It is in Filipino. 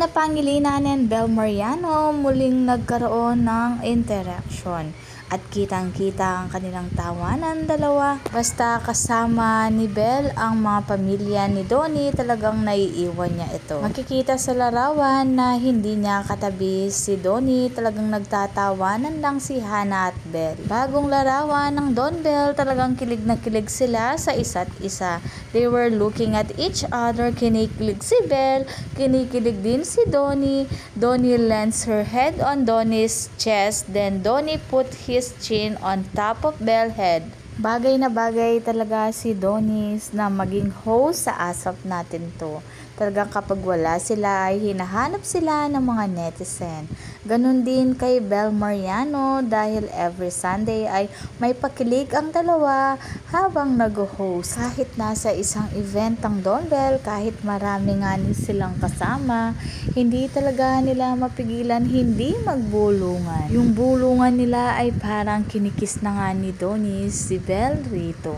Ana Pangilinan and Bel Mariano muling nagkaroon ng interaction at kitang-kita ang kanilang tawanan dalawa. Basta kasama ni Bel ang mga pamilya ni Donnie, talagang naiiwan niya ito. Makikita sa larawan na hindi niya katabi si Donnie, talagang nagtatawanan lang si Hannah at Bel. Bagong larawan ng Don Bell, talagang kilig na kilig sila sa isa't isa. They were looking at each other, kinikilig si Bel, kinikilig din si Donnie. Donnie leans her head on Donnie's chest, then Donnie put his chin on top of Bel's head. Bagay na bagay talaga si Donnie na maging host sa ASAP natin to. Talagang kapag wala sila ay hinahanap sila ng mga netizen. Ganon din kay Bel Mariano dahil every Sunday ay may pakilig ang dalawa habang nag-host. Kahit nasa isang event ang Don Bell, kahit marami nga silang kasama, hindi talaga nila mapigilan hindi magbulungan. Yung bulungan nila ay parang kinikis na nga ni Donnie si Bel rito.